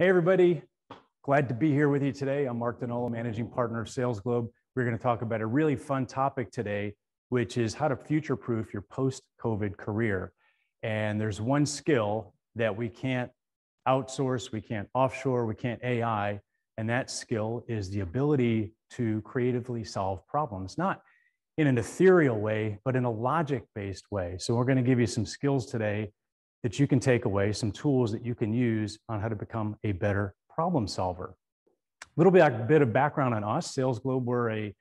Hey, everybody. Glad to be here with you today. I'm Mark Donolo, Managing Partner of Sales Globe. We're going to talk about a really fun topic today, which is how to future-proof your post-COVID career. And there's one skill that we can't outsource, we can't offshore, we can't AI, and that skill is the ability to creatively solve problems, not in an ethereal way, but in a logic-based way. So we're going to give you some skills today that you can take away, some tools that you can use on how to become a better problem solver. A bit of background on us. Sales Globe, we're a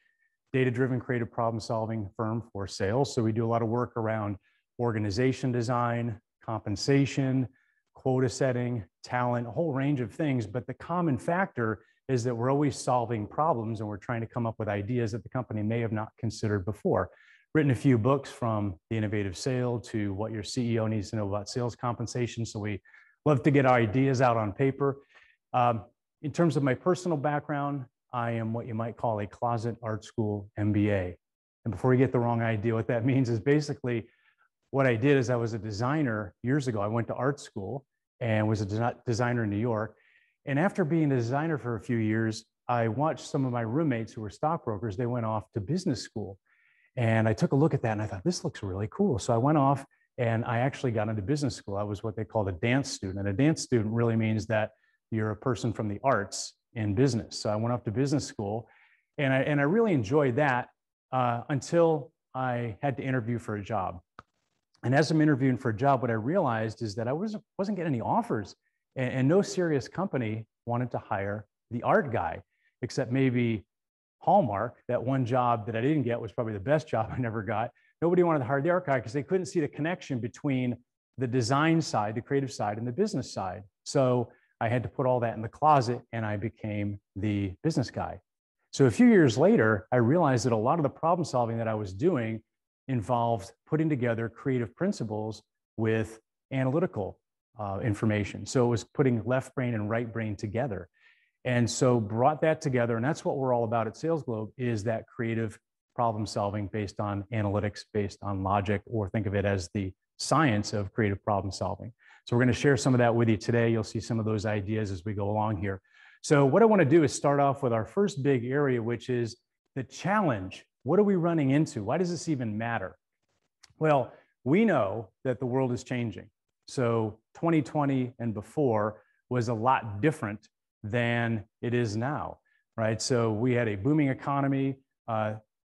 data-driven creative problem-solving firm for sales. So we do a lot of work around organization design, compensation, quota setting, talent, a whole range of things. But the common factor is that we're always solving problems and we're trying to come up with ideas that the company may have not considered before. Written a few books, from The Innovative Sale to What Your CEO Needs to Know About Sales Compensation. So we love to get our ideas out on paper. In terms of my personal background, I am what you might call a closet art school MBA. And before you get the wrong idea, what that means is basically what I did is I was a designer years ago. I went to art school and was a designer in New York. And after being a designer for a few years, I watched some of my roommates who were stockbrokers. They went off to business school. And I took a look at that and I thought, this looks really cool. So I went off and I actually got into business school. I was what they called a dance student. And a dance student really means that you're a person from the arts in business. So I went off to business school and I really enjoyed that until I had to interview for a job. And as I'm interviewing for a job, what I realized is that I wasn't getting any offers, and no serious company wanted to hire the art guy, except maybe Hallmark. That one job that I didn't get was probably the best job I never got. Nobody wanted to hire the art guy because they couldn't see the connection between the design side, the creative side, and the business side. So I had to put all that in the closet and I became the business guy. So a few years later, I realized that a lot of the problem solving that I was doing involved putting together creative principles with analytical information. So it was putting left brain and right brain together. And so brought that together, and that's what we're all about at Sales Globe, is that creative problem solving based on analytics, based on logic, or think of it as the science of creative problem solving. So we're going to share some of that with you today. You'll see some of those ideas as we go along here. So what I want to do is start off with our first big area, which is the challenge. What are we running into? Why does this even matter? Well, we know that the world is changing. So 2020 and before was a lot different than it is now, right? So we had a booming economy.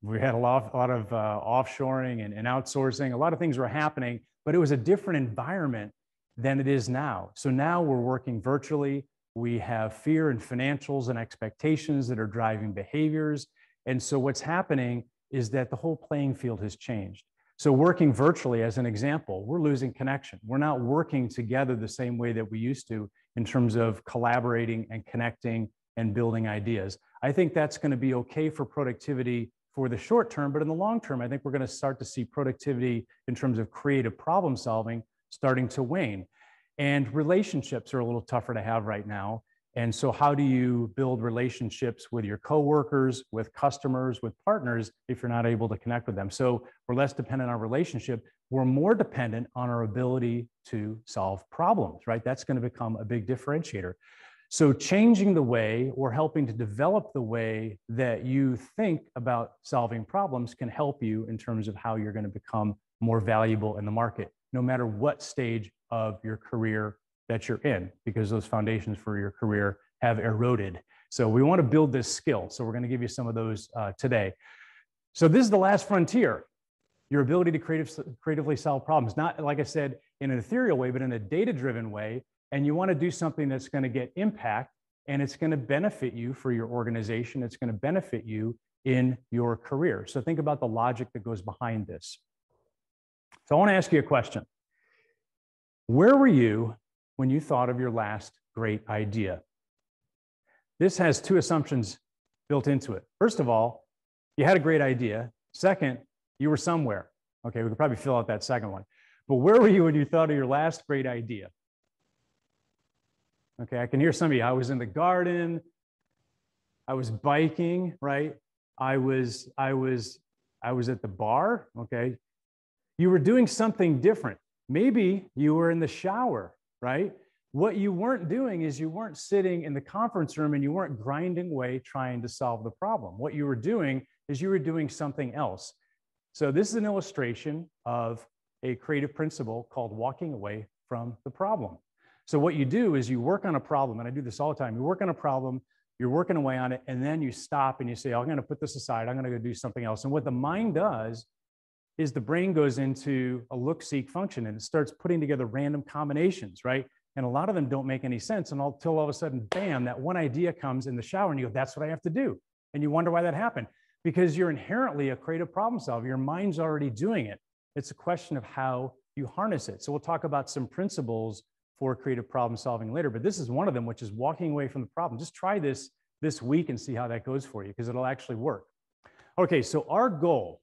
We had a lot of offshoring and outsourcing. A lot of things were happening, but it was a different environment than it is now. So now we're working virtually. We have fear and financials and expectations that are driving behaviors. And so what's happening is that the whole playing field has changed. So working virtually, as an example, we're losing connection. We're not working together the same way that we used to in terms of collaborating and connecting and building ideas. I think that's going to be okay for productivity for the short term, but in the long term, I think we're going to start to see productivity in terms of creative problem solving starting to wane. And relationships are a little tougher to have right now. And so how do you build relationships with your coworkers, with customers, with partners, if you're not able to connect with them? So we're less dependent on relationship. We're more dependent on our ability to solve problems, right? That's going to become a big differentiator. So changing the way or helping to develop the way that you think about solving problems can help you in terms of how you're going to become more valuable in the market, no matter what stage of your career that you're in, because those foundations for your career have eroded. So we want to build this skill. So we're going to give you some of those today. So this is the last frontier, your ability to creatively solve problems, not, like I said, in an ethereal way, but in a data-driven way. And you want to do something that's going to get impact, and it's going to benefit you for your organization. It's going to benefit you in your career. So think about the logic that goes behind this. So I want to ask you a question. Where were you when you thought of your last great idea? This has two assumptions built into it. First of all, you had a great idea. Second, you were somewhere. Okay, we could probably fill out that second one. But where were you when you thought of your last great idea? Okay, I can hear some of you. I was in the garden. I was biking, right? I was at the bar, okay? You were doing something different. Maybe you were in the shower, right? What you weren't doing is you weren't sitting in the conference room and you weren't grinding away trying to solve the problem. What you were doing is you were doing something else. So this is an illustration of a creative principle called walking away from the problem. So what you do is you work on a problem, and I do this all the time. You work on a problem, you're working away on it, and then you stop and you say, oh, I'm going to put this aside. I'm going to go do something else. And what the mind does is the brain goes into a look-seek function and it starts putting together random combinations, right? And a lot of them don't make any sense until all of a sudden, bam, that one idea comes in the shower and you go, that's what I have to do. And you wonder why that happened. Because you're inherently a creative problem solver. Your mind's already doing it. It's a question of how you harness it. So we'll talk about some principles for creative problem solving later, but this is one of them, which is walking away from the problem. Just try this week and see how that goes for you, because it'll actually work. Okay, so our goal,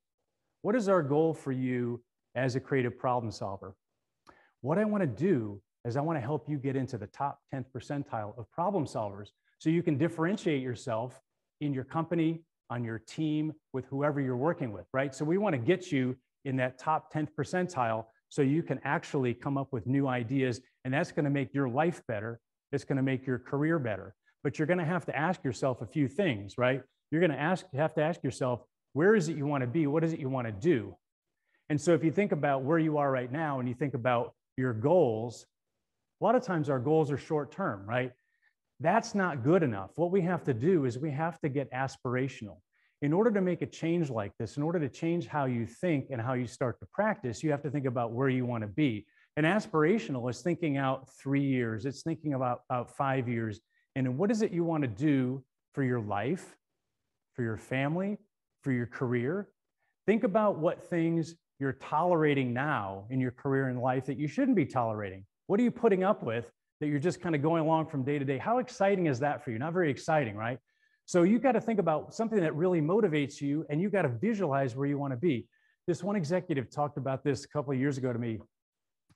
what is our goal for you as a creative problem solver? What I want to do is I want to help you get into the top 10th percentile of problem solvers so you can differentiate yourself in your company, on your team, with whoever you're working with, right? So we want to get you in that top 10th percentile so you can actually come up with new ideas, and that's going to make your life better. It's going to make your career better. But you're going to have to ask yourself a few things, right? You're going to have to ask yourself, where is it you want to be? What is it you want to do? And so if you think about where you are right now and you think about your goals, a lot of times our goals are short term, right? That's not good enough. What we have to do is we have to get aspirational. In order to make a change like this, in order to change how you think and how you start to practice, you have to think about where you want to be. And aspirational is thinking out 3 years. It's thinking about 5 years. And what is it you want to do for your life, for your family, for your career? Think about what things you're tolerating now in your career and life that you shouldn't be tolerating. What are you putting up with that you're just kind of going along from day to day? How exciting is that for you? Not very exciting, right? So you got to think about something that really motivates you, and you got to visualize where you want to be. This one executive talked about this a couple of years ago to me.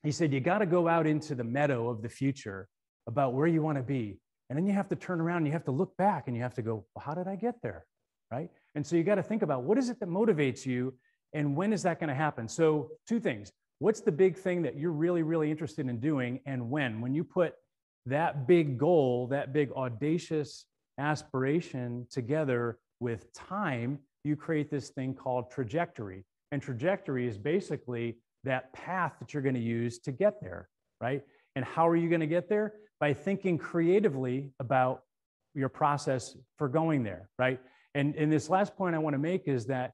He said, you got to go out into the meadow of the future about where you want to be. And then you have to turn around and you have to look back and you have to go, well, how did I get there? Right? And so you got to think about what is it that motivates you and when is that going to happen? So 2 things. What's the big thing that you're really, really interested in doing, and when? When you put that big goal, that big audacious aspiration together with time, you create this thing called trajectory. And trajectory is basically that path that you're going to use to get there, right? And how are you going to get there? By thinking creatively about your process for going there, right? And this last point I want to make is that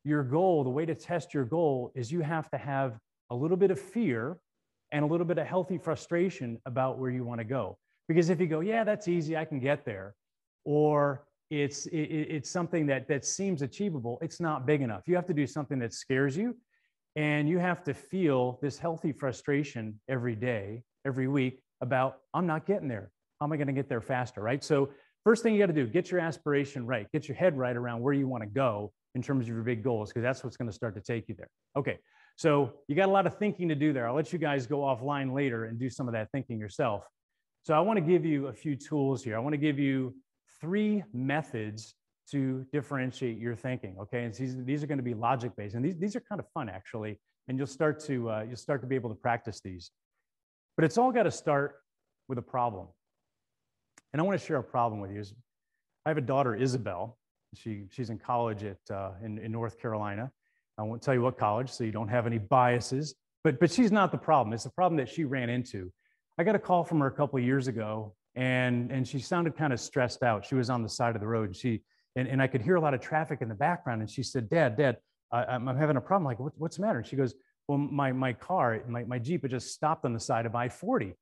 your goal, the way to test your goal is you have to have a little bit of fear and a little bit of healthy frustration about where you want to go. Because if you go, yeah, that's easy, I can get there, or it's something that seems achievable, it's not big enough. You have to do something that scares you, and you have to feel this healthy frustration every day, every week about, I'm not getting there. How am I going to get there faster, right? So first thing you got to do, get your aspiration right. Get your head right around where you want to go in terms of your big goals, because that's what's going to start to take you there. Okay. So you got a lot of thinking to do there. I'll let you guys go offline later and do some of that thinking yourself. So I want to give you a few tools here. I want to give you 3 methods to differentiate your thinking. Okay, and these are going to be logic-based, and these are kind of fun actually, and you'll start to be able to practice these. But it's all got to start with a problem. And I want to share a problem with you. I have a daughter, Isabel. She's in college in North Carolina. I won't tell you what college, so you don't have any biases, but she's not the problem. It's the problem that she ran into. I got a call from her a couple of years ago, and she sounded kind of stressed out. She was on the side of the road, and I could hear a lot of traffic in the background, and she said, Dad, I'm having a problem. Like, what's the matter? And she goes, well, my car, my Jeep, had just stopped on the side of I-40.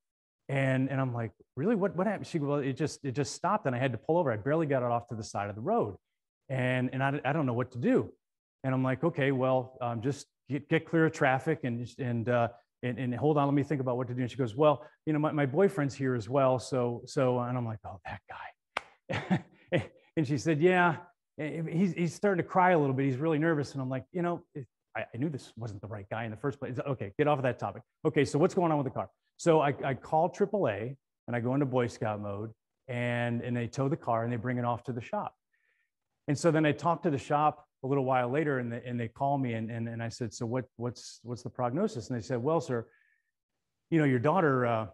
And I'm like, really, what happened? She goes, well, it just stopped, and I had to pull over. I barely got it off to the side of the road. And I don't know what to do. And I'm like, okay, well, just get clear of traffic and hold on, let me think about what to do. And she goes, well, you know, my boyfriend's here as well. So, and I'm like, oh, that guy. And she said, yeah, he's starting to cry a little bit. He's really nervous. And I'm like, you know, I knew this wasn't the right guy in the first place. Okay, get off of that topic. Okay, so what's going on with the car? So I call AAA and I go into Boy Scout mode, and they tow the car and they bring it off to the shop. And so then I talked to the shop a little while later, and they call me, and I said, so what's the prognosis? And they said, well, sir, you know, your daughter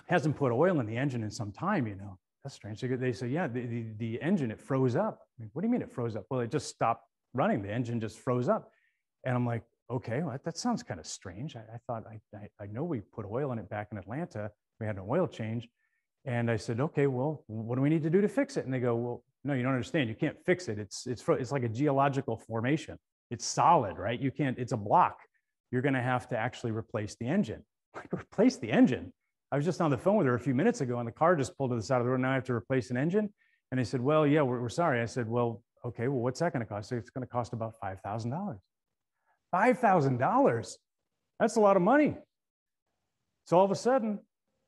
hasn't put oil in the engine in some time, you know. That's strange. So they say, yeah, the engine, it froze up. I mean, what do you mean it froze up? Well, it just stopped running. The engine just froze up. And I'm like, okay, well, that sounds kind of strange. I thought, I know we put oil in it back in Atlanta. We had an oil change. And I said, okay, well, what do we need to do to fix it? And they go, well, no, you don't understand. You can't fix it. It's like a geological formation. It's solid, right? You can't, it's a block. You're going to have to actually replace the engine. Like, replace the engine? I was just on the phone with her a few minutes ago, and the car just pulled to the side of the road. Now I have to replace an engine. And they said, well, yeah, we're sorry. I said, well, okay, well, what's that going to cost? So it's going to cost about $5,000. $5,000. That's a lot of money. So all of a sudden,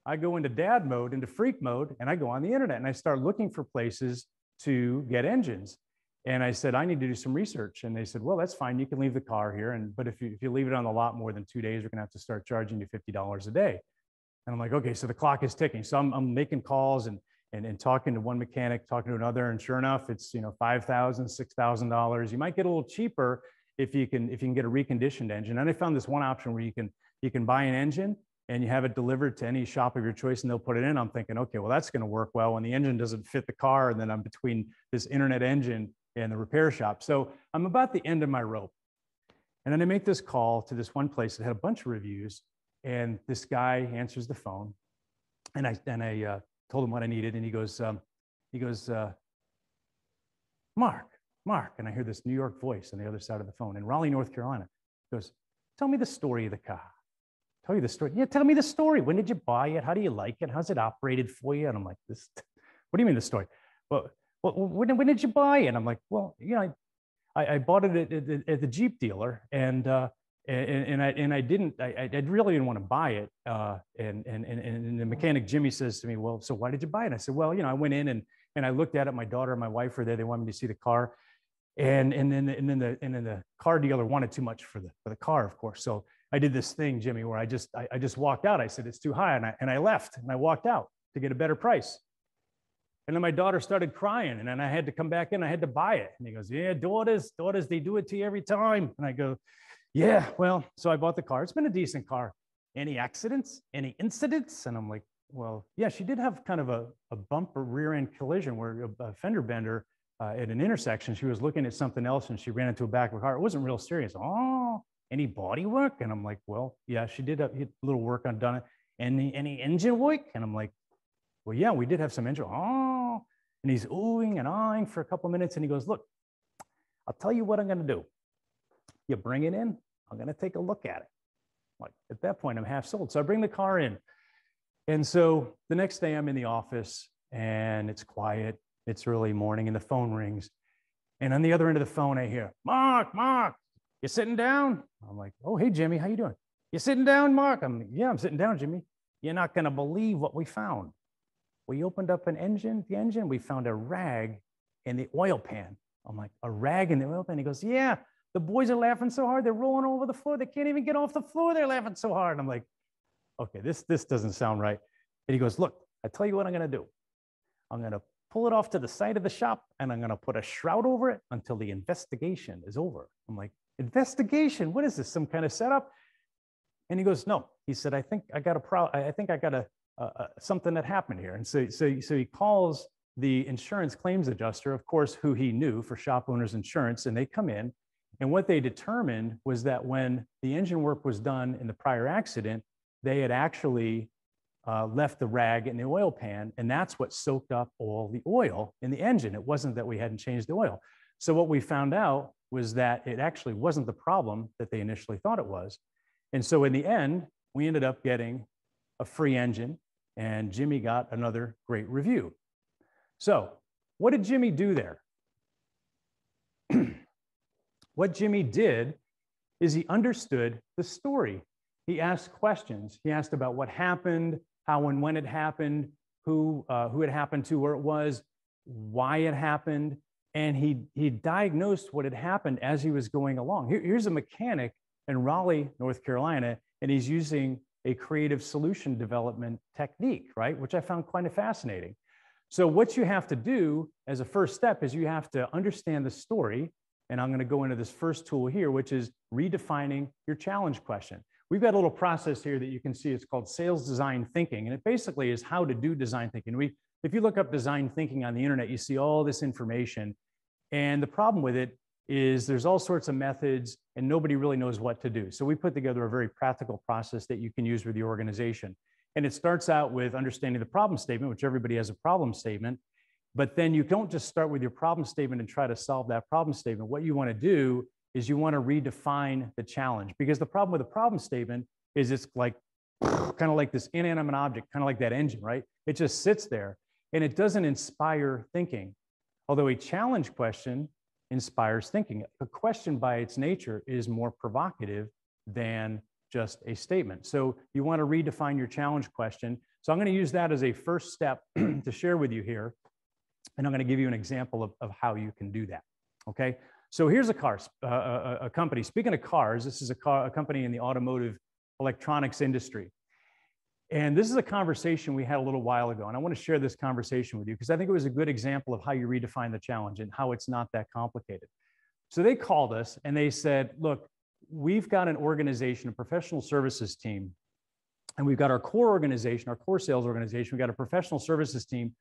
I go into dad mode, into freak mode, and I go on the internet and I start looking for places to get engines. And I said, I need to do some research. And they said, well, that's fine. You can leave the car here. But if you leave it on the lot more than 2 days, we're going to have to start charging you $50 a day. And I'm like, okay, so the clock is ticking. So I'm making calls and talking to one mechanic, talking to another. And sure enough, it's, you know, $5,000, $6,000. You might get a little cheaper if you can get a reconditioned engine. And I found this one option where you can buy an engine and you have it delivered to any shop of your choice and they'll put it in. I'm thinking, okay, well, that's going to work well when the engine doesn't fit the car. And then I'm between this internet engine and the repair shop. So I'm about the end of my rope. And then I make this call to this one place that had a bunch of reviews. And this guy answers the phone. And I told him what I needed. And he goes, Mark. And I hear this New York voice on the other side of the phone in Raleigh, North Carolina. He goes, tell me the story of the car. Tell you the story. Yeah, tell me the story. When did you buy it? How do you like it? How's it operated for you? And I'm like, what do you mean the story? Well, when did you buy it? And I'm like, well, you know, I bought it at the Jeep dealer, and I really didn't want to buy it. And the mechanic Jimmy says to me, well, so why did you buy it? And I said, well, you know, I went in and I looked at it. My daughter and my wife were there. They wanted me to see the car, and then the car dealer wanted too much for the car, of course. So I did this thing, Jimmy, where I just walked out. I said, it's too high. And I left and I walked out to get a better price. And then my daughter started crying, and then I had to come back in. I had to buy it. And he goes, yeah, daughters, they do it to you every time. And I go, yeah, well, so I bought the car. It's been a decent car. Any accidents, any incidents? And I'm like, well, yeah, she did have kind of a bumper rear end collision where a fender bender at an intersection. She was looking at something else and she ran into a back of a car. It wasn't real serious. Oh, any body work? And I'm like, well, yeah, she did a little work undone it. Any engine work? And I'm like, well, yeah, we did have some engine. Oh, and he's oohing and ahhing for a couple of minutes. And he goes, look, I'll tell you what I'm going to do. You bring it in. I'm going to take a look at it. Like, at that point, I'm half sold. So I bring the car in. And so the next day I'm in the office and it's quiet. It's early morning and the phone rings. And on the other end of the phone, I hear, Mark, you sitting down? I'm like, oh, hey, Jimmy, how you doing? You sitting down, Mark? Yeah, I'm sitting down, Jimmy. You're not going to believe what we found. We opened up the engine, we found a rag in the oil pan. I'm like, a rag in the oil pan? He goes, yeah, the boys are laughing so hard, they're rolling over the floor. They can't even get off the floor. They're laughing so hard. And I'm like, okay, this doesn't sound right. And he goes, look, I tell you what I'm going to do. I'm going to pull it off to the side of the shop and I'm going to put a shroud over it until the investigation is over. I'm like, investigation? What is this? Some kind of setup? And he goes, no. He said, I think I got something that happened here. And so he calls the insurance claims adjuster, of course, who he knew for shop owners insurance, and they come in. And what they determined was that when the engine work was done in the prior accident, they had actually left the rag in the oil pan, and that's what soaked up all the oil in the engine. It wasn't that we hadn't changed the oil. So what we found out was that it actually wasn't the problem that they initially thought it was. And so in the end, we ended up getting a free engine, and Jimmy got another great review. So what did Jimmy do there? What Jimmy did is he understood the story. He asked questions. He asked about what happened, how and when it happened, who it happened to, where it was, why it happened, and he diagnosed what had happened as he was going along. Here's a mechanic in Raleigh, North Carolina, and he's using a creative solution development technique, right? Which I found kind of fascinating. So what you have to do as a first step is you have to understand the story. And I'm going to go into this first tool here, which is redefining your challenge question. we've got a little process here that you can see. It's called sales design thinking. And it basically is how to do design thinking. If you look up design thinking on the internet, you see all this information. And the problem with it is there's all sorts of methods and nobody really knows what to do. So we put together a very practical process that you can use with your organization. And it starts out with understanding the problem statement, which everybody has a problem statement. But then you don't just start with your problem statement and try to solve that problem statement. What you want to do is you want to redefine the challenge, because the problem with the problem statement is it's like kind of like this inanimate object, kind of like that engine, right? It just sits there and it doesn't inspire thinking. Although a challenge question inspires thinking. A question by its nature is more provocative than just a statement. So you want to redefine your challenge question. So I'm going to use that as a first step to share with you here. And I'm going to give you an example of how you can do that. Okay. So here's a company. Speaking of cars, this is a company in the automotive electronics industry. And this is a conversation we had a little while ago. And I want to share this conversation with you because I think it was a good example of how you redefine the challenge and how it's not that complicated. So they called us and they said, look, we've got an organization, a professional services team, and we've got our core organization, our core sales organization. We've got a professional services team.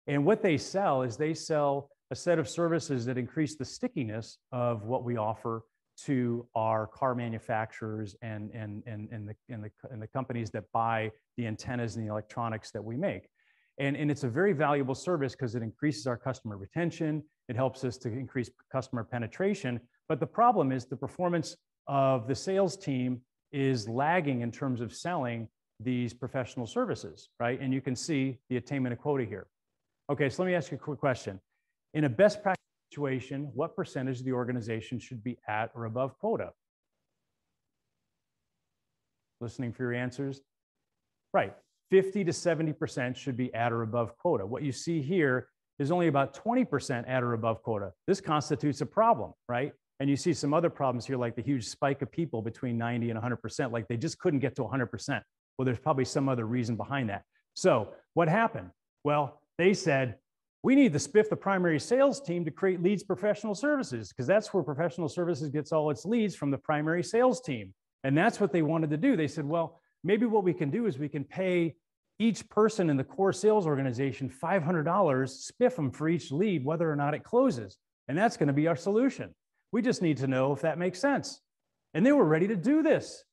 And what they sell is they sell a set of services that increase the stickiness of what we offer to our car manufacturers and the companies that buy the antennas and the electronics that we make. And it's a very valuable service because it increases our customer retention. It helps us to increase customer penetration. But the problem is the performance of the sales team is lagging in terms of selling these professional services, right? And you can see the attainment of quota here. Okay, so let me ask you a quick question. In a best practice situation, what percentage of the organization should be at or above quota? Listening for your answers? Right, 50 to 70% should be at or above quota. What you see here is only about 20% at or above quota. This constitutes a problem, right? And you see some other problems here, like the huge spike of people between 90 and 100%, like they just couldn't get to 100%. Well, there's probably some other reason behind that. So what happened? Well, they said, we need to spiff the primary sales team to create leads professional services, because that's where professional services gets all its leads, from the primary sales team. And that's what they wanted to do. They said, well, maybe what we can do is we can pay each person in the core sales organization $500, spiff them for each lead, whether or not it closes. And that's going to be our solution. We just need to know if that makes sense. And they were ready to do this.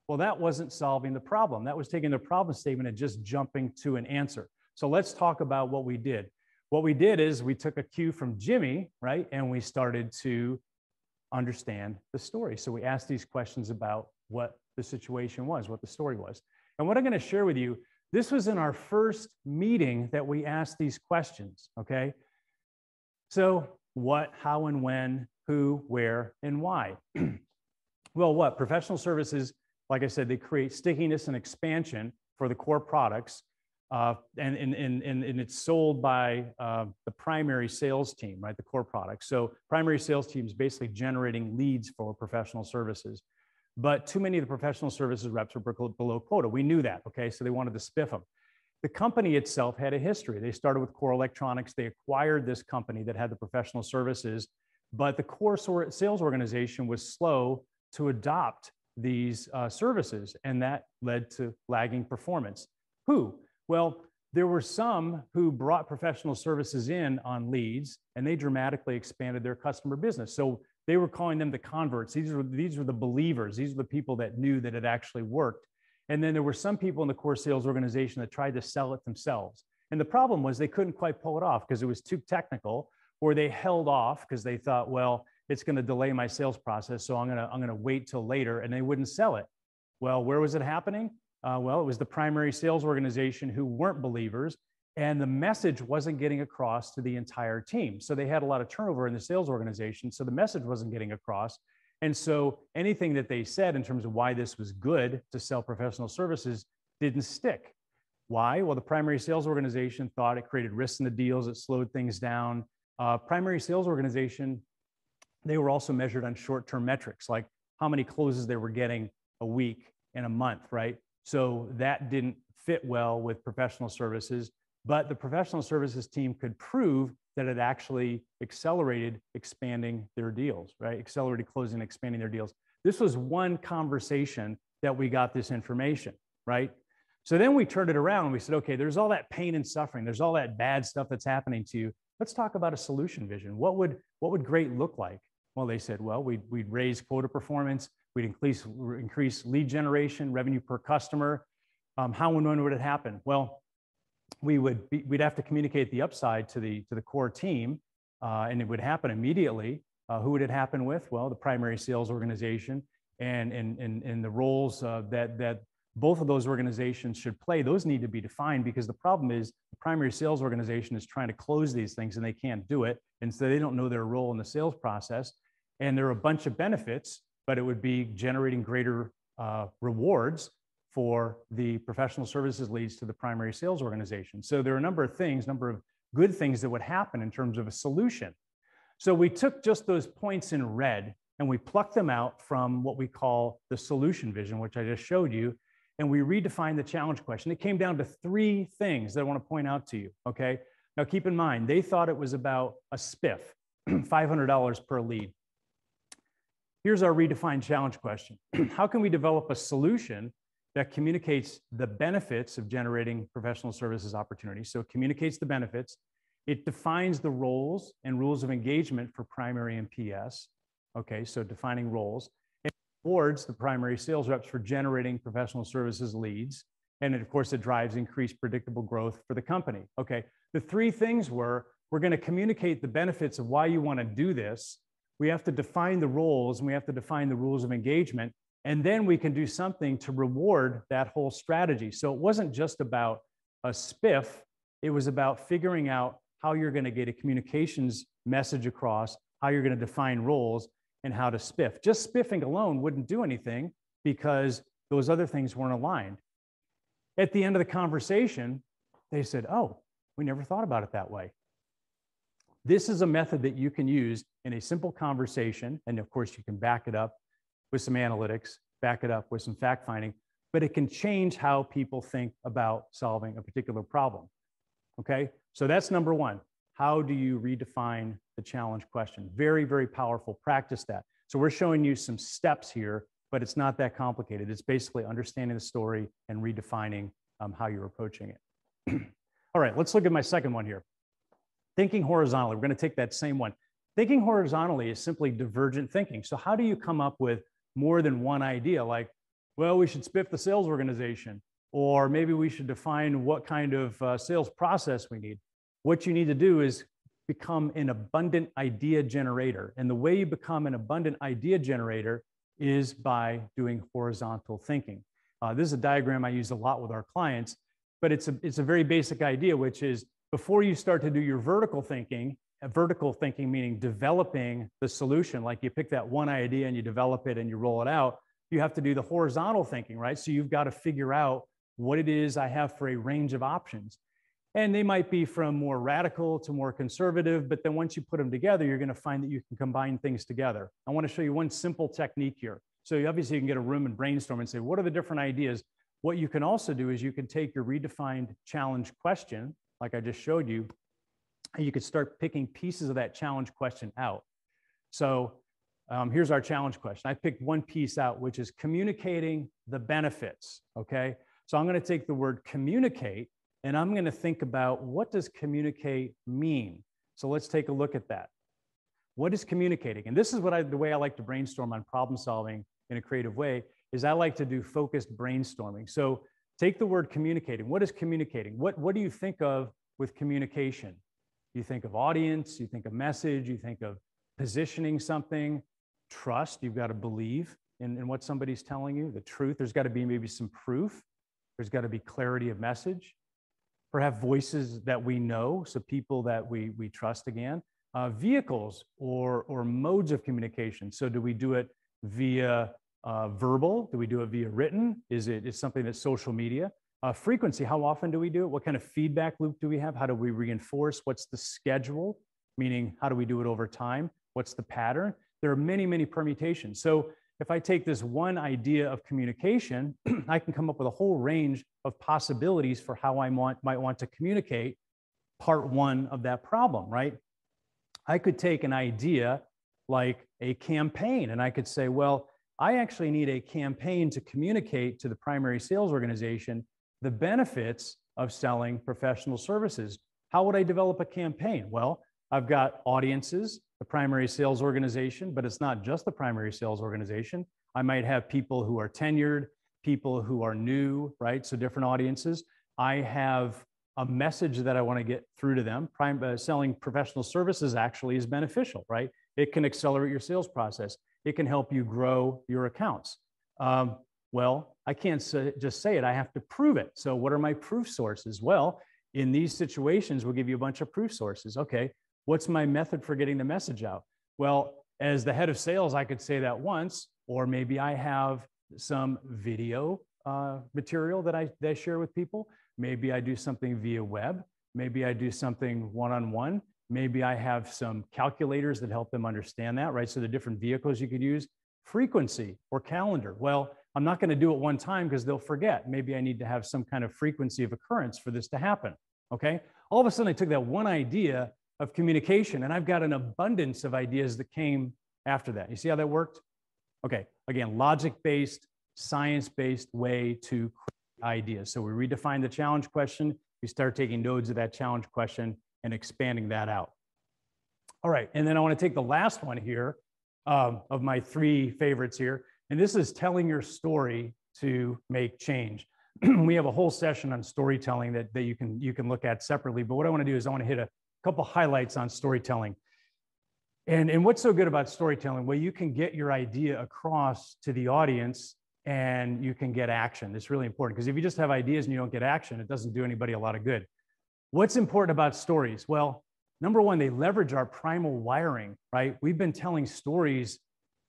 Well, that wasn't solving the problem. That was taking the problem statement and just jumping to an answer. So let's talk about what we did. What we did is we took a cue from Jimmy, right? And we started to understand the story. So we asked these questions about what the situation was, what the story was. And what I'm going to share with you, this was in our first meeting that we asked these questions, okay? So what, how, and when, who, where, and why? Well, what? Professional services, like I said, they create stickiness and expansion for the core products. And it's sold by the primary sales team, right? The core product. So primary sales team is basically generating leads for professional services. But too many of the professional services reps were below quota. We knew that, okay? So they wanted to spiff them. The company itself had a history. They started with Core Electronics. They acquired this company that had the professional services, but the core sales organization was slow to adopt these services, and that led to lagging performance. Who? Well, there were some who brought professional services in on leads, and they dramatically expanded their customer business. So they were calling them the converts. These were the believers. These were the people that knew that it actually worked. And then there were some people in the core sales organization that tried to sell it themselves. And the problem was they couldn't quite pull it off because it was too technical, or they held off because they thought, well, it's going to delay my sales process, so I'm going to wait till later, and they wouldn't sell it. Well, where was it happening? Well, it was the primary sales organization who weren't believers, and the message wasn't getting across to the entire team. So they had a lot of turnover in the sales organization, so the message wasn't getting across. And so anything that they said in terms of why this was good to sell professional services didn't stick. Why? Well, the primary sales organization thought it created risks in the deals, it slowed things down. Primary sales organization, they were also measured on short-term metrics, like how many closes they were getting a week and a month, right? So that didn't fit well with professional services, but the professional services team could prove that it actually accelerated expanding their deals, right? Accelerated closing and expanding their deals. This was one conversation that we got this information, right? So then we turned it around and we said, okay, there's all that pain and suffering. There's all that bad stuff that's happening to you. Let's talk about a solution vision. What would great look like? Well, they said, well, we'd raise quota performance. We'd increase lead generation, revenue per customer. How and when would it happen? Well, we'd have to communicate the upside to the core team, and it would happen immediately. Who would it happen with? Well, the primary sales organization and the roles that both of those organizations should play. Those need to be defined, because the problem is the primary sales organization is trying to close these things and they can't do it, and so they don't know their role in the sales process. And there are a bunch of benefits, but it would be generating greater rewards for the professional services leads to the primary sales organization. So there are a number of things, number of good things that would happen in terms of a solution. So we took just those points in red and we plucked them out from what we call the solution vision, which I just showed you, and we redefined the challenge question. It came down to 3 things that I want to point out to you, okay? Now keep in mind, they thought it was about a spiff, $500 per lead. Here's our redefined challenge question. How can we develop a solution that communicates the benefits of generating professional services opportunities? So it communicates the benefits. It defines the roles and rules of engagement for primary and PS. Okay, so defining roles. It rewards the primary sales reps for generating professional services leads. And of course, it drives increased predictable growth for the company. Okay, the 3 things were, we're going to communicate the benefits of why you want to do this. We have to define the roles and we have to define the rules of engagement. And then we can do something to reward that whole strategy. So it wasn't just about a spiff. It was about figuring out how you're going to get a communications message across, how you're going to define roles, and how to spiff. Just spiffing alone wouldn't do anything because those other things weren't aligned. At the end of the conversation, they said, oh, we never thought about it that way. This is a method that you can use in a simple conversation. And of course, you can back it up with some analytics, back it up with some fact finding, but it can change how people think about solving a particular problem. Okay, so that's number 1. How do you redefine the challenge question? Very, very powerful. Practice that. So we're showing you some steps here, but it's not that complicated. It's basically understanding the story and redefining how you're approaching it. All right, let's look at my second one here. Thinking horizontally. We're going to take that same one. Thinking horizontally is simply divergent thinking. So how do you come up with more than one idea? Like, well, we should spiff the sales organization, or maybe we should define what kind of sales process we need. What you need to do is become an abundant idea generator. And the way you become an abundant idea generator is by doing horizontal thinking. This is a diagram I use a lot with our clients, but it's a very basic idea, which is before you start to do your vertical thinking meaning developing the solution, like you pick that one idea and you develop it and you roll it out, you have to do the horizontal thinking, right? So you've got to figure out what it is I have for a range of options. And they might be from more radical to more conservative, but then once you put them together, you're going to find that you can combine things together. I want to show you one simple technique here. So you obviously can get a room and brainstorm and say, what are the different ideas? What you can also do is you can take your redefined challenge question, like I just showed you, and you could start picking pieces of that challenge question out. So here's our challenge question. I picked one piece out, which is communicating the benefits, okay? So I'm going to take the word communicate, and I'm going to think about, what does communicate mean? So let's take a look at that. What is communicating? And this is the way I like to brainstorm on problem solving in a creative way, is I like to do focused brainstorming. So take the word communicating. What is communicating? What do you think of with communication? You think of audience, you think of message, you think of positioning something, trust. You've got to believe in what somebody's telling you, the truth. There's got to be maybe some proof. There's got to be clarity of message. Perhaps voices that we know, so people that we trust again. Vehicles or modes of communication. So do we do it via verbal? Do we do it via written? Is something that's social media? Frequency, how often do we do it? What kind of feedback loop do we have? How do we reinforce? What's the schedule? Meaning, how do we do it over time? What's the pattern? There are many, many permutations. So if I take this one idea of communication, I can come up with a whole range of possibilities for how I might want to communicate part 1 of that problem, right? I could take an idea like a campaign, and I could say, well, I actually need a campaign to communicate to the primary sales organization the benefits of selling professional services. How would I develop a campaign? Well, I've got audiences, the primary sales organization, but it's not just the primary sales organization. I might have people who are tenured, people who are new, right? So different audiences. I have a message that I want to get through to them. Selling professional services actually is beneficial, right? It can accelerate your sales process. It can help you grow your accounts. Well, I can't just say it, I have to prove it. So what are my proof sources? Well, in these situations, we'll give you a bunch of proof sources. Okay, what's my method for getting the message out? Well, as the head of sales, I could say that once, or maybe I have some video material that I share with people. Maybe I do something via web. Maybe I do something one-on-one. Maybe I have some calculators that help them understand that, right? So the different vehicles you could use. Frequency or calendar. Well, I'm not going to do it one time because they'll forget. Maybe I need to have some kind of frequency of occurrence for this to happen, okay? All of a sudden, I took that one idea of communication and I've got an abundance of ideas that came after that. You see how that worked? Okay, again, logic-based, science-based way to create ideas. So we redefine the challenge question. We start taking nodes of that challenge question and expanding that out. All right, and then I want to take the last one here of my three favorites here, and this is telling your story to make change. We have a whole session on storytelling that you can look at separately, but what I want to do is I want to hit a couple highlights on storytelling. And what's so good about storytelling? Well, you can get your idea across to the audience and you can get action. It's really important because if you just have ideas and you don't get action, it doesn't do anybody a lot of good. What's important about stories? Well, number one, they leverage our primal wiring, right? We've been telling stories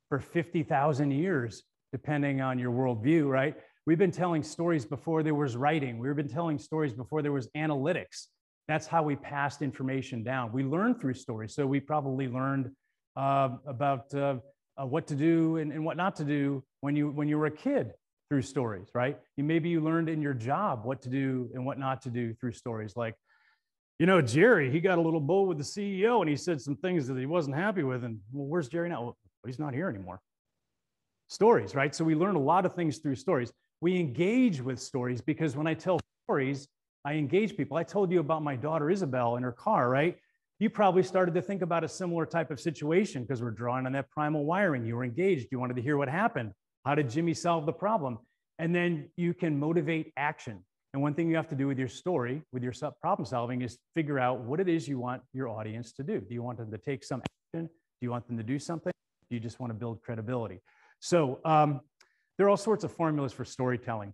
for 50,000 years, depending on your worldview, right? We've been telling stories before there was writing. We've been telling stories before there was analytics. That's how we passed information down. We learned through stories. So we probably learned about what to do and what not to do when you were a kid through stories, right? Maybe you learned in your job what to do and what not to do through stories. Like, you know, Jerry, he got a little bull with the CEO and he said some things that he wasn't happy with. And well, where's Jerry now? Well, he's not here anymore. Stories, right? So we learn a lot of things through stories. We engage with stories because when I tell stories, I engage people. I told you about my daughter Isabel in her car, right? You probably started to think about a similar type of situation because we're drawing on that primal wiring. You were engaged. You wanted to hear what happened. How did Jimmy solve the problem? And then you can motivate action. And one thing you have to do with your story, with your problem solving, is figure out what it is you want your audience to do. Do you want them to take some action? Do you want them to do something? Do you just want to build credibility? So there are all sorts of formulas for storytelling.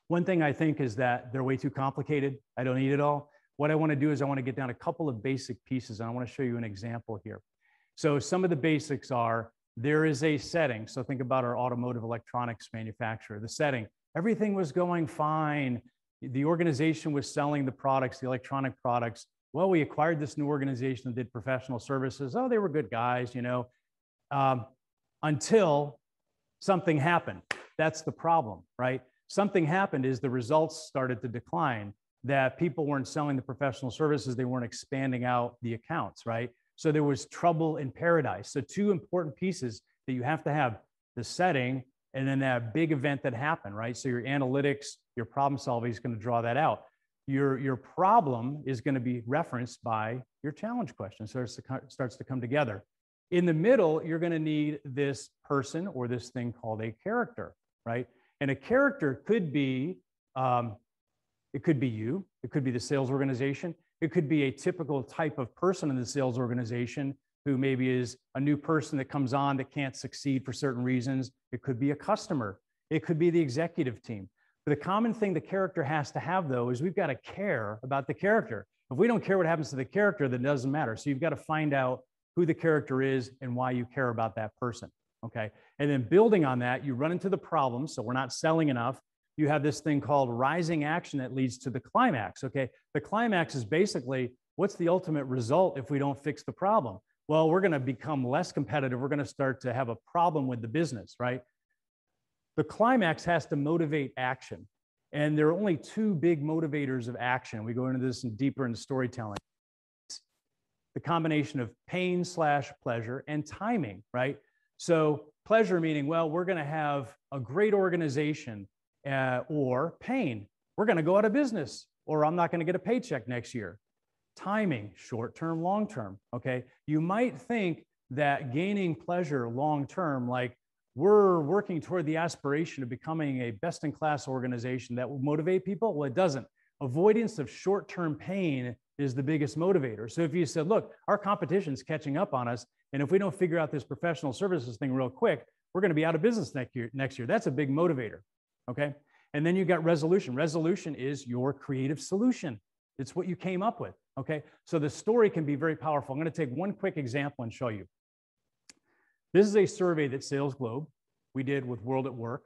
One thing I think is that they're way too complicated. I don't need it all. What I want to do is I want to get down a couple of basic pieces, and I want to show you an example here. So some of the basics are, there is a setting. So think about our automotive electronics manufacturer. The setting, everything was going fine. The organization was selling the products, the electronic products. Well, we acquired this new organization that did professional services. Oh, they were good guys, you know, until something happened. That's the problem, right? Something happened is the results started to decline, that people weren't selling the professional services. They weren't expanding out the accounts, right? So there was trouble in paradise. So two important pieces that you have to have: the setting and then that big event that happened, right? So your analytics, your problem solving is going to draw that out. Your problem is going to be referenced by your challenge question. So it starts to come together. In the middle, you're going to need this person or this thing called a character, right? And a character could be, it could be you, it could be the sales organization, it could be a typical type of person in the sales organization who maybe is a new person that comes on that can't succeed for certain reasons. It could be a customer. It could be the executive team. But the common thing the character has to have, though, is we've got to care about the character. If we don't care what happens to the character, then it doesn't matter. So you've got to find out who the character is and why you care about that person, okay? And then building on that, you run into the problem. So we're not selling enough. You have this thing called rising action that leads to the climax, okay? The climax is basically, what's the ultimate result if we don't fix the problem? Well, we're going to become less competitive. We're going to start to have a problem with the business, right? The climax has to motivate action. And there are only two big motivators of action. We go into this deeper into storytelling. The combination of pain/pleasure and timing, right? So Pleasure meaning, well, we're going to have a great organization, or pain, we're going to go out of business, or I'm not going to get a paycheck next year. Timing, short-term, long-term, okay? You might think that gaining pleasure long-term, like we're working toward the aspiration of becoming a best-in-class organization that will motivate people. Well, it doesn't. Avoidance of short-term pain is the biggest motivator. So if you said, look, our competition's catching up on us, and if we don't figure out this professional services thing real quick, we're going to be out of business next year. That's a big motivator, okay? And then you got resolution. Resolution is your creative solution. It's what you came up with, okay? So the story can be very powerful. I'm going to take one quick example and show you. This is a survey that Sales Globe we did with WorldatWork,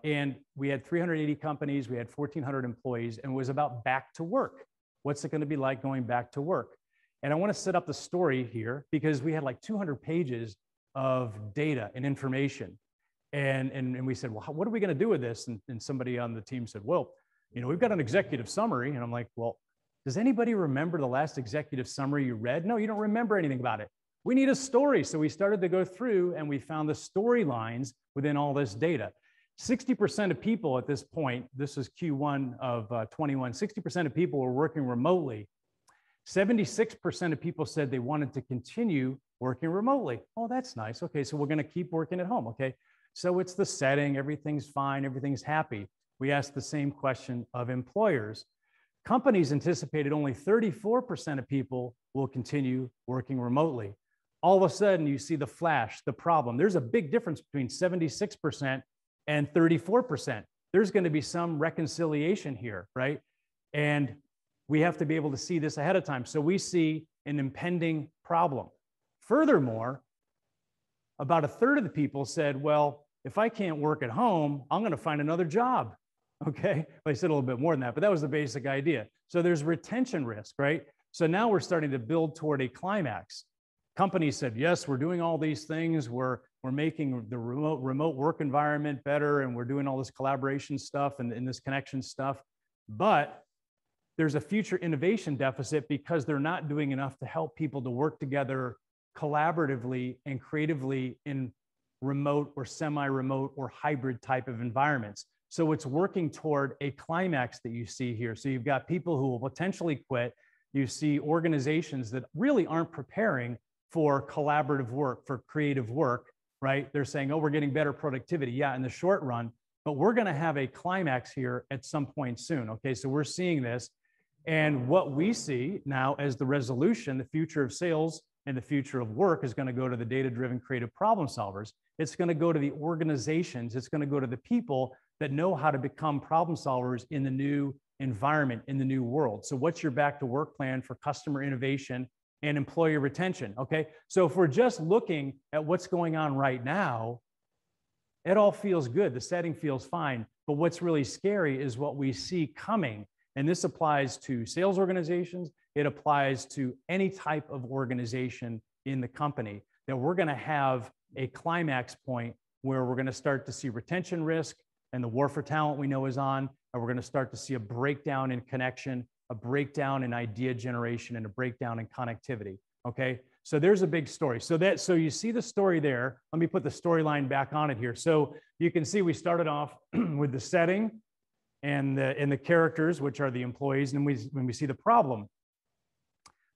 and we had 380 companies, we had 1,400 employees, and it was about back to work. What's it going to be like going back to work? And I want to set up the story here because we had like 200 pages of data and information. And we said, well, what are we going to do with this? And somebody on the team said, well, you know, we've got an executive summary. And I'm like, well, does anybody remember the last executive summary you read? No, you don't remember anything about it. We need a story. So we started to go through and we found the storylines within all this data. 60% of people at this point, this is Q1 of 21, 60% of people were working remotely. 76% of people said they wanted to continue working remotely. Oh, that's nice. Okay, so we're going to keep working at home. Okay, so it's the setting, everything's fine, everything's happy. We asked the same question of employers. Companies anticipated only 34% of people will continue working remotely. All of a sudden, you see the flash, the problem. There's a big difference between 76% and 34%. There's going to be some reconciliation here, right? And we have to be able to see this ahead of time. So we see an impending problem. Furthermore, about a third of the people said, well, if I can't work at home, I'm going to find another job. Okay. Well, I said a little bit more than that, but that was the basic idea. So there's retention risk, right? So now we're starting to build toward a climax. Companies said, yes, we're doing all these things. We're making the remote work environment better, and we're doing all this collaboration stuff and this connection stuff. But there's a future innovation deficit because they're not doing enough to help people to work together collaboratively and creatively in remote or semi-remote or hybrid type of environments. So it's working toward a climax that you see here. So you've got people who will potentially quit. You see organizations that really aren't preparing for collaborative work, for creative work, right? They're saying, oh, we're getting better productivity. Yeah, in the short run, but we're going to have a climax here at some point soon. Okay, so we're seeing this. And what we see now as the resolution, the future of sales and the future of work is going to go to the data-driven creative problem solvers. It's going to go to the organizations. It's going to go to the people that know how to become problem solvers in the new environment, in the new world. So what's your back to work plan for customer innovation and employee retention? Okay, so if we're just looking at what's going on right now, it all feels good. The setting feels fine. But what's really scary is what we see coming. And this applies to sales organizations. It applies to any type of organization in the company, that we're going to have a climax point where we're going to start to see retention risk, and the war for talent we know is on, and we're going to start to see a breakdown in connection, a breakdown in idea generation, and a breakdown in connectivity. Okay, so there's a big story. So you see the story there. Let me put the storyline back on it here. So you can see we started off with the setting and the characters, which are the employees, and when we see the problem,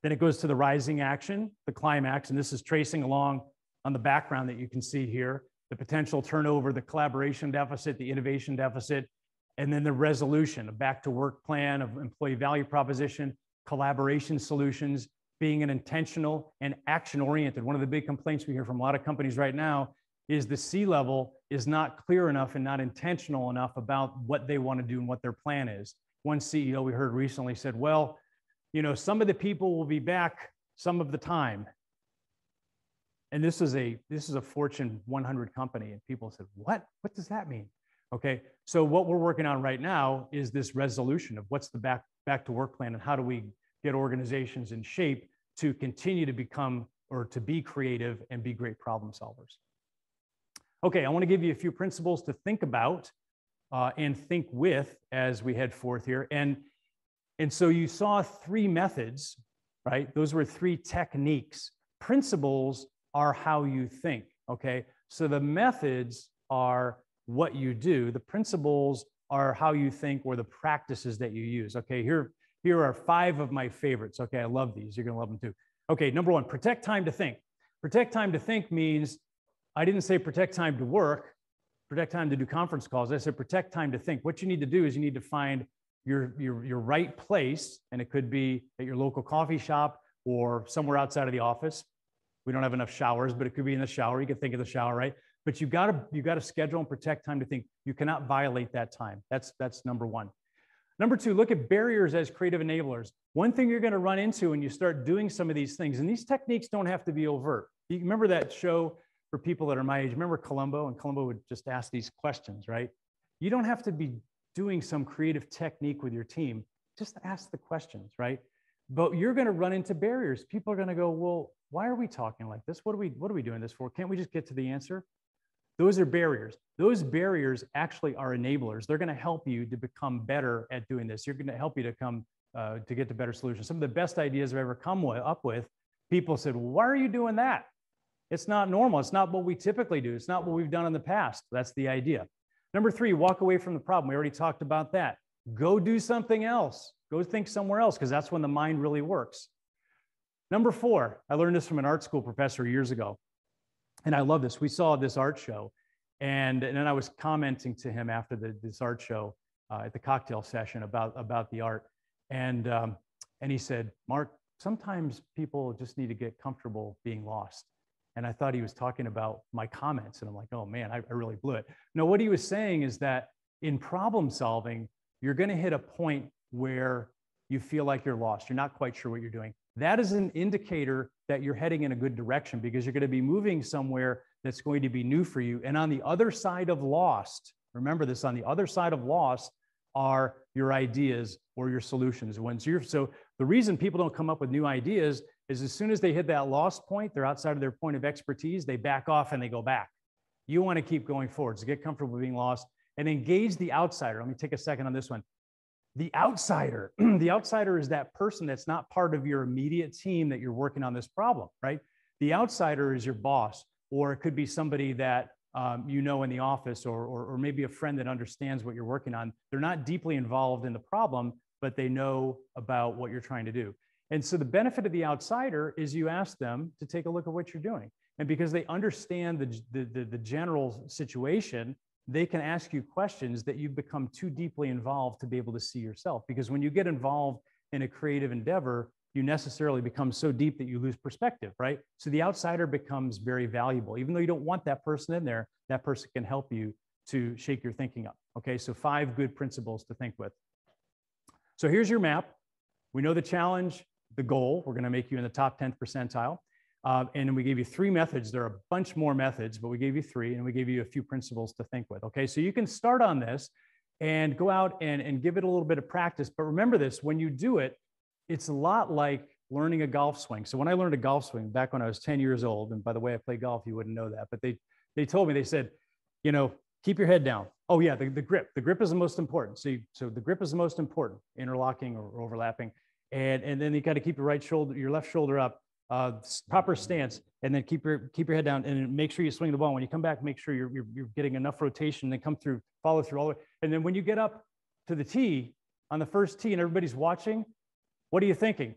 then it goes to the rising action, the climax, and this is tracing along on the background that you can see here, the potential turnover, the collaboration deficit, the innovation deficit, and then the resolution, a back to work plan of employee value proposition, collaboration solutions, being an intentional and action oriented. One of the big complaints we hear from a lot of companies right now is the C-level is not clear enough and not intentional enough about what they want to do and what their plan is. One CEO we heard recently said, well, you know, some of the people will be back some of the time. And this is a Fortune 100 company. And people said, what does that mean? Okay, so what we're working on right now is this resolution of what's the back to work plan and how do we get organizations in shape to continue to become or to be creative and be great problem solvers. Okay, I want to give you a few principles to think about and think with as we head forth here. And so you saw three methods, right? Those were three techniques. Principles are how you think, okay? So the methods are what you do. The principles are how you think or the practices that you use. Okay, here are 5 of my favorites. Okay, I love these. You're going to love them too. Okay, number 1, protect time to think. Protect time to think means, I didn't say protect time to work, protect time to do conference calls. I said protect time to think. What you need to do is you need to find your right place, and it could be at your local coffee shop or somewhere outside of the office. We don't have enough showers, but it could be in the shower. You can think of the shower, right? But you got to schedule and protect time to think. You cannot violate that time. That's number 1. Number 2, look at barriers as creative enablers. One thing you're going to run into when you start doing some of these things, and these techniques don't have to be overt. You remember that show for people that are my age? Remember Columbo? And Columbo would just ask these questions, right? You don't have to be doing some creative technique with your team. Just ask the questions, right? But you're going to run into barriers. People are going to go, well, why are we talking like this? What are we doing this for? Can't we just get to the answer? Those are barriers. Those barriers actually are enablers. They're going to help you to become better at doing this. You're going to help you to get to better solutions. Some of the best ideas I've ever come up with, people said, well, why are you doing that? It's not normal. It's not what we typically do. It's not what we've done in the past. That's the idea. Number 3, walk away from the problem. We already talked about that. Go do something else. Go think somewhere else, because that's when the mind really works. Number 4, I learned this from an art school professor years ago. And I love this. We saw this art show, and then I was commenting to him after this art show at the cocktail session about the art. And he said, Mark, sometimes people just need to get comfortable being lost. And I thought he was talking about my comments. And I'm like, oh man, I really blew it. No, what he was saying is that in problem solving, you're going to hit a point where you feel like you're lost. You're not quite sure what you're doing. That is an indicator that you're heading in a good direction, because you're going to be moving somewhere that's going to be new for you. And on the other side of lost, remember this, on the other side of lost are your ideas or your solutions. So the reason people don't come up with new ideas is as soon as they hit that lost point, they're outside of their point of expertise, they back off and they go back. You want to keep going forward. So get comfortable being lost and engage the outsider. Let me take a second on this one. The outsider, the outsider is that person that's not part of your immediate team that you're working on this problem, right? The outsider is your boss, or it could be somebody that you know in the office, or maybe a friend that understands what you're working on. They're not deeply involved in the problem, but they know about what you're trying to do. And so the benefit of the outsider is you ask them to take a look at what you're doing. And because they understand the general situation, they can ask you questions that you've become too deeply involved to be able to see yourself. Because when you get involved in a creative endeavor, you necessarily become so deep that you lose perspective, right? So the outsider becomes very valuable. Even though you don't want that person in there, that person can help you to shake your thinking up. Okay, so 5 good principles to think with. So here's your map. We know the challenge, the goal. We're going to make you in the top 10th percentile. And we gave you 3 methods. There are a bunch more methods, but we gave you 3, and we gave you a few principles to think with. Okay, so you can start on this and go out and give it a little bit of practice. But remember this, when you do it, it's a lot like learning a golf swing. So when I learned a golf swing back when I was 10 years old, and by the way, I play golf, you wouldn't know that, but they told me, they said, you know, keep your head down. Oh yeah, the grip. The grip is the most important. So the grip is the most important, interlocking or overlapping. And then you got to keep your left shoulder up, proper stance, and then keep your head down, and make sure you swing the ball. When you come back, make sure you're getting enough rotation, then follow through all the way. And then when you get up to the tee, on the first tee and everybody's watching, what are you thinking?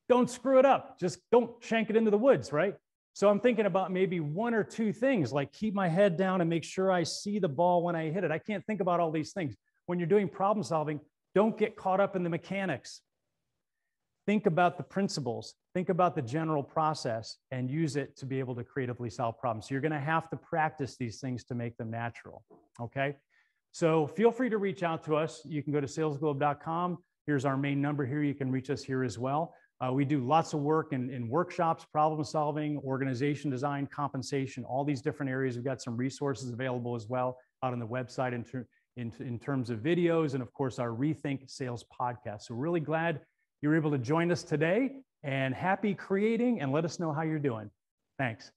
Don't screw it up. Just don't shank it into the woods, right? So I'm thinking about maybe 1 or 2 things, like keep my head down and make sure I see the ball when I hit it. I can't think about all these things. When you're doing problem solving, don't get caught up in the mechanics. Think about the principles, think about the general process, and use it to be able to creatively solve problems. So you're going to have to practice these things to make them natural, okay? So feel free to reach out to us. You can go to salesglobe.com. Here's our main number here. You can reach us here as well. We do lots of work in workshops, problem solving, organization design, compensation, all these different areas. We've got some resources available as well out on the website in terms of videos, and of course our Rethink Sales podcast. So really glad you were able to join us today, and happy creating, and let us know how you're doing. Thanks.